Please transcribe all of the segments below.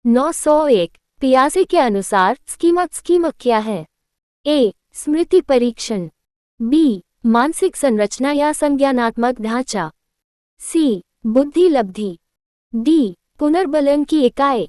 901 पियाजे के अनुसार स्कीमा क्या है? ए. स्मृति परीक्षण। बी. मानसिक संरचना या संज्ञानात्मक ढांचा। सी. बुद्धि लब्धि। डी. पुनर्बलन की इकाई।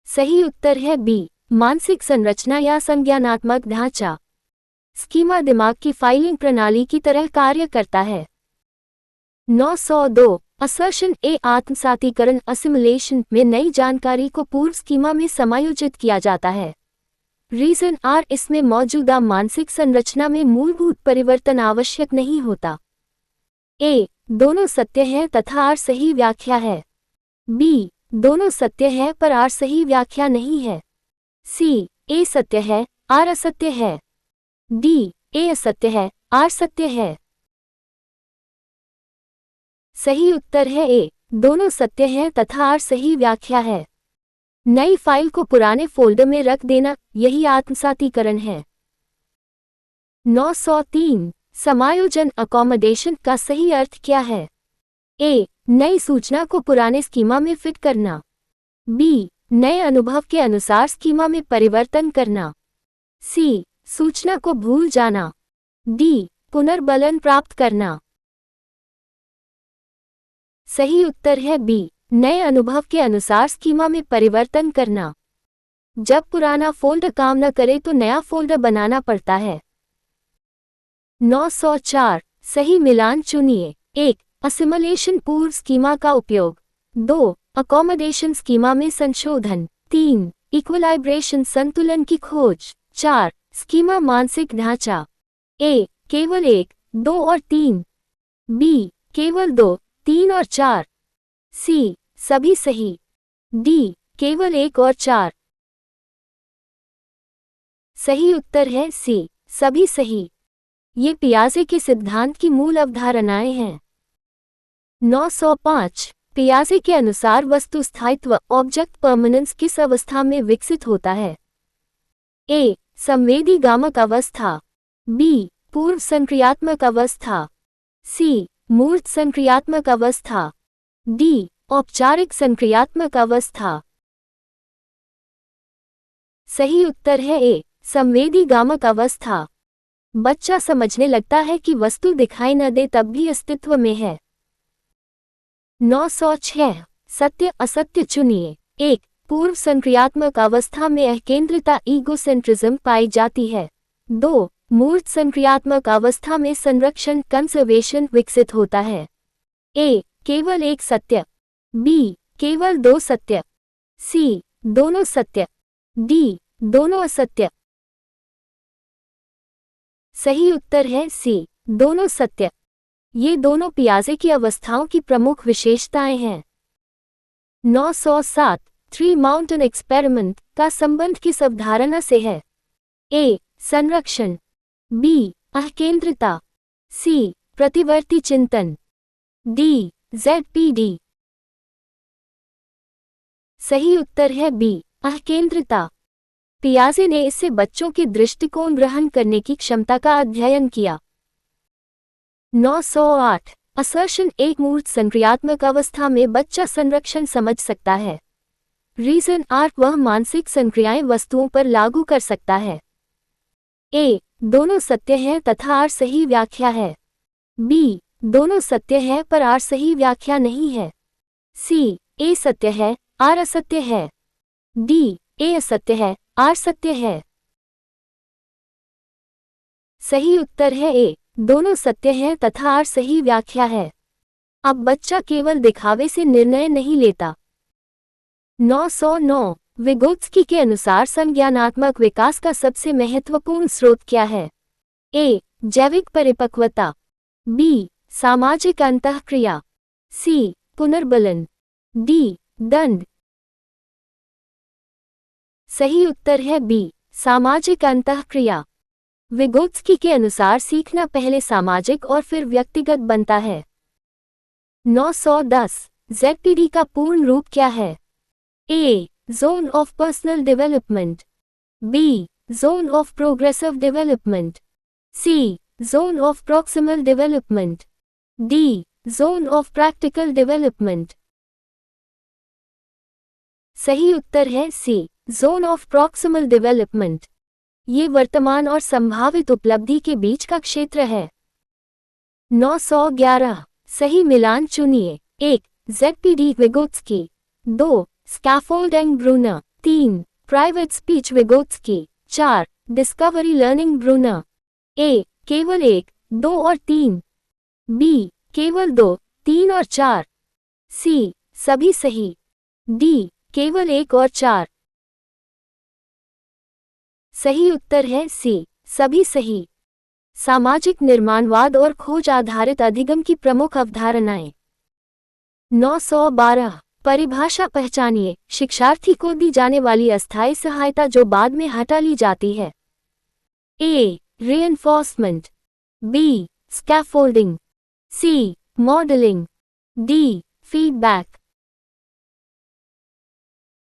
सही उत्तर है बी. मानसिक संरचना या संज्ञानात्मक ढांचा। स्कीमा दिमाग की फाइलिंग प्रणाली की तरह कार्य करता है। 902 असर्शन ए. आत्मसातीकरण असिमुलेशन में नई जानकारी को पूर्व स्कीमा में समायोजित किया जाता है। Reason R. इसमें मौजूदा मानसिक संरचना में मूलभूत परिवर्तन आवश्यक नहीं होता। ए. दोनों सत्य है तथा आर सही व्याख्या है। बी. दोनों सत्य है पर आर सही व्याख्या नहीं है। सी. ए सत्य है आर असत्य है। डी. ए असत्य है आर सत्य है। सही उत्तर है ए. दोनों सत्य हैं तथा आर सही व्याख्या है। नई फाइल को पुराने फोल्डर में रख देना, यही आत्मसातीकरण है। 903 समायोजन अकोमोडेशन का सही अर्थ क्या है? ए. नई सूचना को पुराने स्कीमा में फिट करना। बी. नए अनुभव के अनुसार स्कीमा में परिवर्तन करना। सी. सूचना को भूल जाना। डी. पुनर्बलन प्राप्त करना। सही उत्तर है बी. नए अनुभव के अनुसार स्कीमा में परिवर्तन करना। जब पुराना फोल्डर काम न करे तो नया फोल्डर बनाना पड़ता है। 904 सही मिलान चुनिए। 1. असिमुलेशन पूर्व स्कीमा का उपयोग। 2. अकोमोडेशन स्कीमा में संशोधन। 3. इक्विलाइब्रेशन संतुलन की खोज। 4. स्कीमा मानसिक ढांचा। ए. केवल 1, 2 और 3। बी. केवल 2, 3 और 4। सी. सभी सही। डी. केवल 1 और 4। सही उत्तर है सी. सभी सही। ये पियाजे के सिद्धांत की मूल अवधारणाएं हैं। 905 पियाजे के अनुसार वस्तु स्थायित्व ऑब्जेक्ट परमानेंस किस अवस्था में विकसित होता है? ए. संवेदी गामक अवस्था। बी. पूर्व संक्रियात्मक अवस्था। सी. मूर्त संक्रियात्मक अवस्था। डी. औपचारिक संक्रियात्मक अवस्था। सही उत्तर है ए. संवेदी गामक अवस्था। बच्चा समझने लगता है कि वस्तु दिखाई न दे तब भी अस्तित्व में है। 906 सत्य असत्य चुनिए। 1. पूर्व संक्रियात्मक अवस्था में अकेंद्रिता ईगोसेंट्रिज्म पाई जाती है। 2. मूर्त संक्रियात्मक अवस्था में संरक्षण कंजर्वेशन विकसित होता है। ए. केवल एक सत्य। बी. केवल 2 सत्य। सी. दोनों सत्य। डी. दोनों असत्य। सही उत्तर है सी. दोनों सत्य। ये दोनों पियाजे की अवस्थाओं की प्रमुख विशेषताएं हैं। 907 थ्री माउंटेन एक्सपेरिमेंट का संबंध किस अवधारणा से है? ए. संरक्षण। बी. अकेंद्रिता। सी. प्रतिवर्ती चिंतन। डी. ZPD। सही उत्तर है बी. अकेंद्रिता। पियाजे ने इससे बच्चों के दृष्टिकोण ग्रहण करने की क्षमता का अध्ययन किया। 908 असर्शन एक मूर्त संक्रियात्मक अवस्था में बच्चा संरक्षण समझ सकता है। Reason R. वह मानसिक संक्रियाएं वस्तुओं पर लागू कर सकता है। ए. दोनों सत्य हैं तथा आर सही व्याख्या है। बी. दोनों सत्य है पर आर सही व्याख्या नहीं है। सी. ए सत्य है आर असत्य है। डी. ए असत्य है आर सत्य है। सही उत्तर है ए. दोनों सत्य हैं तथा आर सही व्याख्या है। अब बच्चा केवल दिखावे से निर्णय नहीं लेता। 909 विगोत्स्की के अनुसार संज्ञानात्मक विकास का सबसे महत्वपूर्ण स्रोत क्या है? ए. जैविक परिपक्वता। बी. सामाजिक अंतःक्रिया। सी. पुनर्बलन। डी. दंड। सही उत्तर है बी. सामाजिक अंतःक्रिया। विगोत्स्की के अनुसार सीखना पहले सामाजिक और फिर व्यक्तिगत बनता है। 910 ZPD का पूर्ण रूप क्या है? A. Zone of personal development. B. Zone of progressive development. C. Zone of proximal development. D. Zone of practical development. सही उत्तर है C, zone of proximal development. ये वर्तमान और संभावित उपलब्धि के बीच का क्षेत्र है। 911 सही मिलान चुनिए। 1. ZPD Vygotsky. 2. Scaffolding Bruner. 3. Private speech Vygotsky. 4. Discovery learning Bruner. A. केवल 1, 2 और 3। बी. केवल 2, 3 और 4। सी. सभी सही। डी. केवल 1 और 4। सही उत्तर है सी, सभी सही। सामाजिक निर्माणवाद और खोज आधारित अधिगम की प्रमुख अवधारणाएं। 912 परिभाषा पहचानिए। शिक्षार्थी को दी जाने वाली अस्थायी सहायता जो बाद में हटा ली जाती है। ए. रीइंफोर्समेंट। बी. स्कैफोल्डिंग। सी. मॉडलिंग। डी. फीडबैक।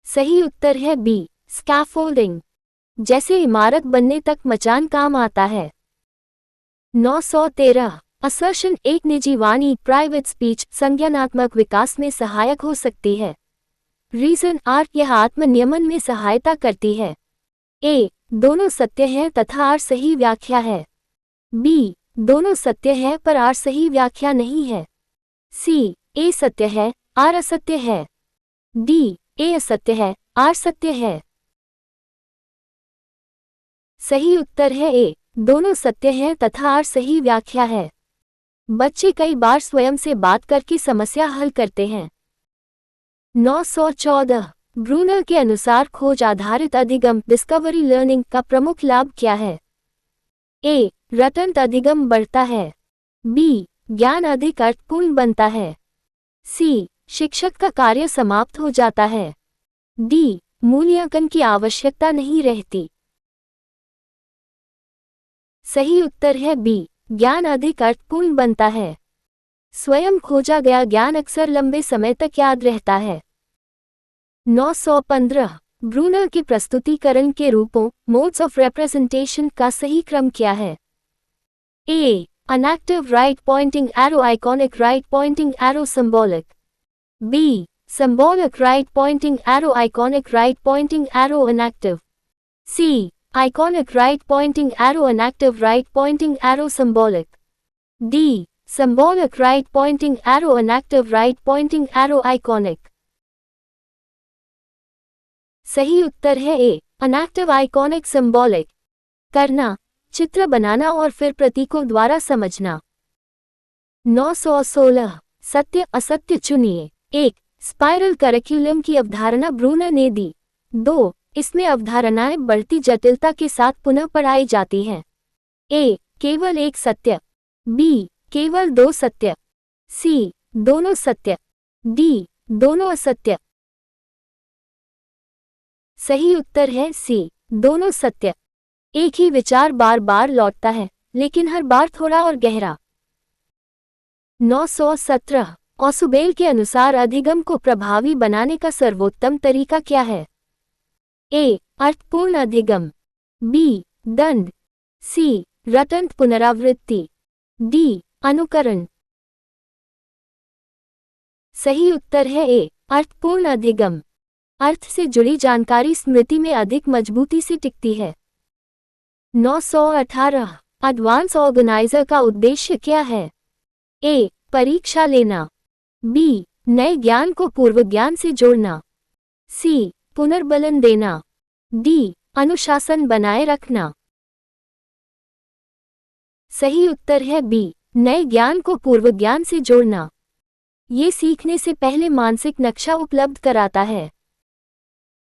सही उत्तर है बी, स्कैफोल्डिंग। जैसे इमारत बनने तक मचान काम आता है। 913 असर्शन एक निजी वाणी प्राइवेट स्पीच संज्ञानात्मक विकास में सहायक हो सकती है। रीजन आर यह आत्मनियमन में सहायता करती है। ए. दोनों सत्य है तथा आर सही व्याख्या है। बी. दोनों सत्य है पर आर सही व्याख्या नहीं है। सी. ए सत्य है, आर असत्य है। डी. ए असत्य है, आर सत्य है। सही उत्तर है ए, दोनों सत्य हैं तथा आर सही व्याख्या है। बच्चे कई बार स्वयं से बात करके समस्या हल करते हैं। 914 ब्रूनर के अनुसार खोज आधारित अधिगम डिस्कवरी लर्निंग का प्रमुख लाभ क्या है। ए. रटंत अधिगम बढ़ता है। बी. ज्ञान अधिक अर्थपूर्ण बनता है। सी. शिक्षक का कार्य समाप्त हो जाता है। डी. मूल्यांकन की आवश्यकता नहीं रहती। सही उत्तर है बी, ज्ञान अधिक अर्थपूर्ण बनता है। स्वयं खोजा गया ज्ञान अक्सर लंबे समय तक याद रहता है। 915 ब्रूनर के प्रस्तुतिकरण के रूपों मोड्स ऑफ रिप्रेजेंटेशन का सही क्रम क्या है। A. Enactive right pointing arrow iconic right pointing arrow symbolic. B. Symbolic right pointing arrow iconic right pointing arrow enactive. C. Iconic right pointing arrow inactive right pointing arrow symbolic. D. Symbolic right pointing arrow inactive right pointing arrow iconic. सही उत्तर है ए. Inactive iconic symbolic। करना, चित्र बनाना और फिर प्रतीकों द्वारा समझना। 916 सत्य असत्य चुनिए। 1. स्पाइरल करिकुलम की अवधारणा ब्रूनर ने दी। 2. इसमें अवधारणाएं बढ़ती जटिलता के साथ पुनः पढ़ाई जाती हैं। ए. केवल एक सत्य। बी. केवल 2 सत्य। सी. दोनों सत्य। डी. दोनों असत्य। सही उत्तर है सी, दोनों सत्य। एक ही विचार बार बार लौटता है, लेकिन हर बार थोड़ा और गहरा। 917 ऑसुबेल के अनुसार अधिगम को प्रभावी बनाने का सर्वोत्तम तरीका क्या है। ए. अर्थपूर्ण अधिगम। बी. दंड। सी. रटंत पुनरावृत्ति। डी. अनुकरण। सही उत्तर है ए. अर्थपूर्ण अधिगम। अर्थ से जुड़ी जानकारी स्मृति में अधिक मजबूती से टिकती है। 918 एडवांस ऑर्गेनाइजर का उद्देश्य क्या है। ए. परीक्षा लेना। बी. नए ज्ञान को पूर्व ज्ञान से जोड़ना। सी. पुनर्बलन देना। डी. अनुशासन बनाए रखना। सही उत्तर है बी. नए ज्ञान को पूर्व ज्ञान से जोड़ना। ये सीखने से पहले मानसिक नक्शा उपलब्ध कराता है।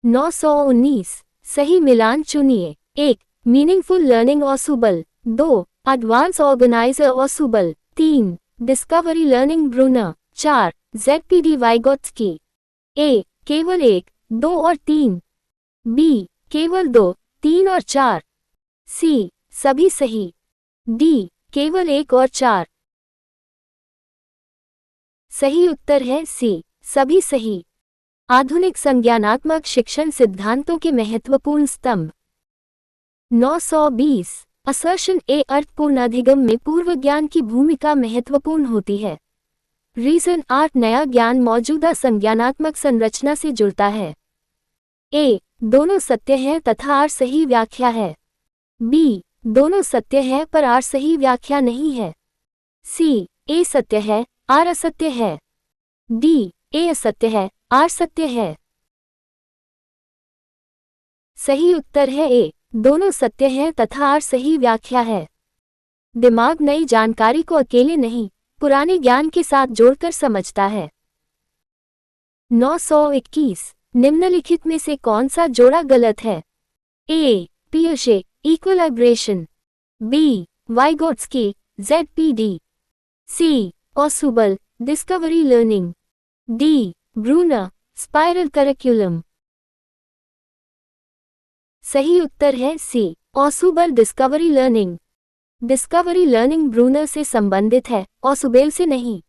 919 सही मिलान चुनिए। 1. Meaningful learning Ausubel. 2. Advance organiser Ausubel. 3. Discovery learning Bruner. 4. ZPD Vygotsky. A. केवल 1, 2 और 3। बी. केवल 2, 3 और 4। सी. सभी सही। डी. केवल 1 और 4। सही उत्तर है सी, सभी सही। आधुनिक संज्ञानात्मक शिक्षण सिद्धांतों के महत्वपूर्ण स्तंभ। 920 असर्शन ए. अर्थपूर्ण अधिगम में पूर्व ज्ञान की भूमिका महत्वपूर्ण होती है। रीजन 8 नया ज्ञान मौजूदा संज्ञानात्मक संरचना से जुड़ता है। ए दोनों सत्य है तथा आर सही व्याख्या है। बी दोनों सत्य है पर आर सही व्याख्या नहीं है। सी ए सत्य है आर असत्य है। डी ए असत्य है आर सत्य है। सही उत्तर है ए दोनों सत्य है तथा आर सही व्याख्या है। दिमाग नई जानकारी को अकेले नहीं, पुराने ज्ञान के साथ जोड़कर समझता है। 921 निम्नलिखित में से कौन सा जोड़ा गलत है? ए पियशे equilibration, B Vygotsky ZPD, C Ausubel discovery learning, D Bruner spiral curriculum. सही उत्तर है C Ausubel discovery learning. Discovery learning Bruner से संबंधित है, ऑसुबेल से नहीं।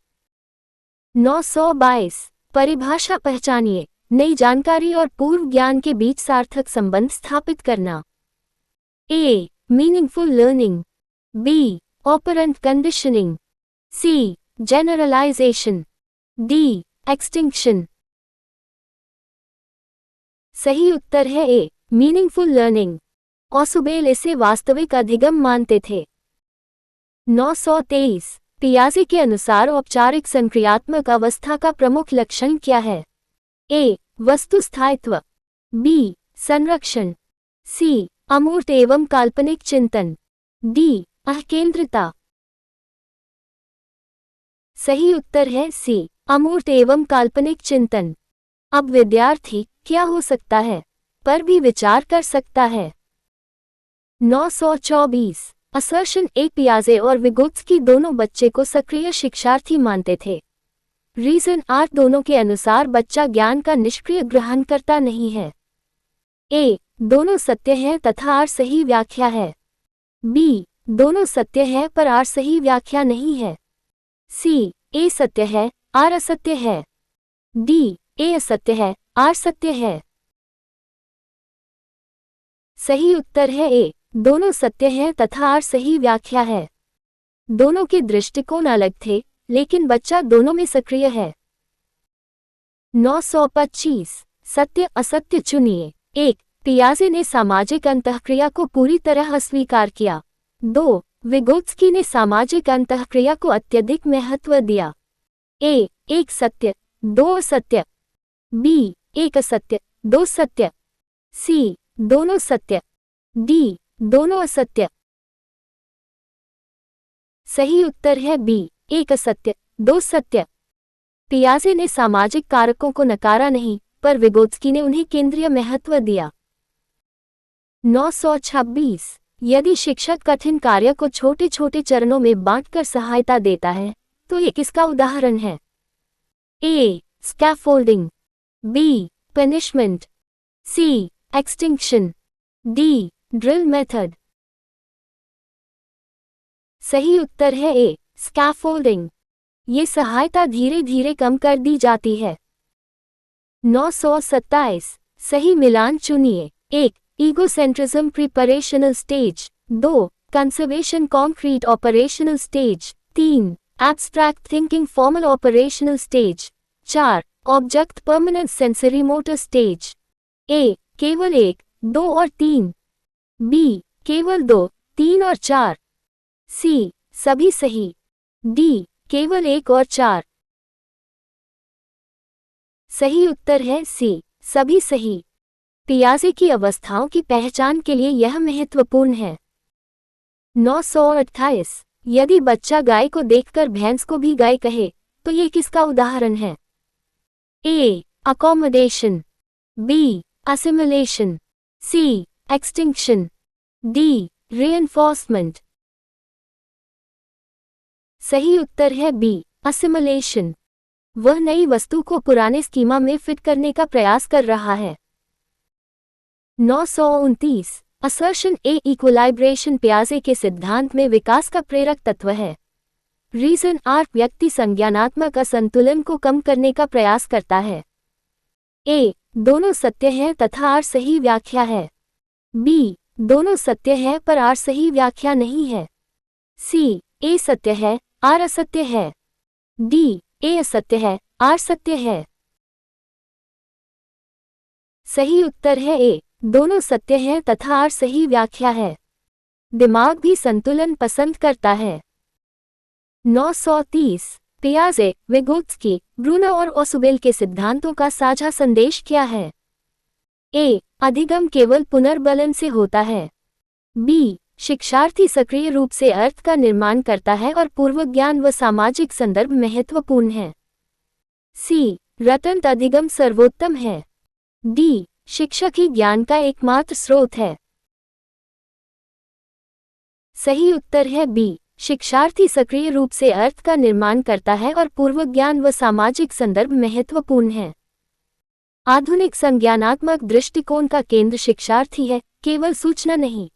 922 परिभाषा पहचानिए। नई जानकारी और पूर्व ज्ञान के बीच सार्थक संबंध स्थापित करना। A meaningful learning, B operant conditioning, C generalisation, D extinction. सही उत्तर है ए मीनिंगफुल लर्निंग। ऑसुबेल इसे वास्तविक अधिगम मानते थे। 923 पियाजे के अनुसार औपचारिक संक्रियात्मक अवस्था का प्रमुख लक्षण क्या है? ए वस्तु स्थायित्व, बी संरक्षण, सी अमूर्त एवं काल्पनिक चिंतन, डी अकेंद्रता। सही उत्तर है सी अमूर्त एवं काल्पनिक चिंतन। अब विद्यार्थी क्या हो सकता है पर भी विचार कर सकता है। 924 असर्शन एक पियाजे और विगोत्स्की दोनों बच्चे को सक्रिय शिक्षार्थी मानते थे। रीजन आर दोनों के अनुसार बच्चा ज्ञान का निष्क्रिय ग्रहण करता नहीं है। ए दोनों सत्य है तथा आर सही व्याख्या है। बी दोनों सत्य है पर आर सही व्याख्या नहीं है। सी ए सत्य है आर असत्य है। डी ए असत्य है आर सत्य है। सही उत्तर है ए दोनों सत्य है तथा आर सही व्याख्या है। दोनों के दृष्टिकोण अलग थे लेकिन बच्चा दोनों में सक्रिय है। 925 सत्य असत्य चुनिए। 1 पियाजे ने सामाजिक अंतःक्रिया को पूरी तरह अस्वीकार किया। 2 विगोत्स्की ने सामाजिक अंतःक्रिया को अत्यधिक महत्व दिया। ए एक सत्य 2 असत्य, बी एक असत्य 2 सत्य, सी दोनों सत्य, डी दोनों असत्य। सही उत्तर है बी एक असत्य 2 सत्य। पियाजे ने सामाजिक कारकों को नकारा नहीं पर विगोत्स्की ने उन्हें केंद्रीय महत्व दिया। 926 यदि शिक्षक कठिन कार्य को छोटे छोटे चरणों में बांटकर सहायता देता है तो ये किसका उदाहरण है? ए स्कैफोल्डिंग, बी पनिशमेंट, सी एक्सटिंक्शन, डी ड्रिल मेथड। सही उत्तर है ए स्कैफोल्डिंग। ये सहायता धीरे धीरे कम कर दी जाती है। 927 सही मिलान चुनिए। 1 egocentrism preoperational stage, 2 conservation concrete operational stage, 3 abstract thinking formal operational stage, 4 object permanent sensory motor stage. A केवल 1, 2 और 3, बी केवल 2, 3 और 4, सी सभी सही, डी केवल 1 और 4। सही उत्तर है सी सभी सही। पियाजे की अवस्थाओं की पहचान के लिए यह महत्वपूर्ण है। 928 यदि बच्चा गाय को देखकर भैंस को भी गाय कहे तो ये किसका उदाहरण है? ए अकोमोडेशन, बी असिमिलेशन, सी एक्सटिंक्शन, डी रीइंफोर्समेंट। सही उत्तर है बी असिमिलेशन। वह नई वस्तु को पुराने स्कीमा में फिट करने का प्रयास कर रहा है। 929 असर्शन ए इक्विलाइब्रेशन पियाजे के सिद्धांत में विकास का प्रेरक तत्व है। रीजन आर व्यक्ति संज्ञानात्मक असंतुलन को कम करने का प्रयास करता है। ए दोनों सत्य है तथा आर सही व्याख्या है। बी दोनों सत्य है पर आर सही व्याख्या नहीं है। सी ए सत्य है आर असत्य है। डी ए असत्य है आर सत्य है। सही उत्तर है ए, दोनों सत्य हैं तथा आर सही व्याख्या है। दिमाग भी संतुलन पसंद करता है। 930 पियाजे, विगोत्स्की, ब्रूनो और ओसुबेल के सिद्धांतों का साझा संदेश क्या है? ए, अधिगम केवल पुनर्बलन से होता है। बी, शिक्षार्थी सक्रिय रूप से अर्थ का निर्माण करता है और पूर्वज्ञान व सामाजिक संदर्भ महत्वपूर्ण है। सी, रटंत अधिगम सर्वोत्तम है। डी, शिक्षक ही ज्ञान का एकमात्र स्रोत है। सही उत्तर है बी, शिक्षार्थी सक्रिय रूप से अर्थ का निर्माण करता है और पूर्वज्ञान व सामाजिक संदर्भ महत्वपूर्ण है। आधुनिक संज्ञानात्मक दृष्टिकोण का केंद्र शिक्षार्थी है, केवल सूचना नहीं।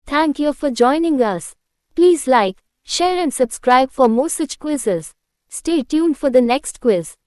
Thank you for joining us. Please like, share and subscribe for more such quizzes. Stay tuned for the next quiz.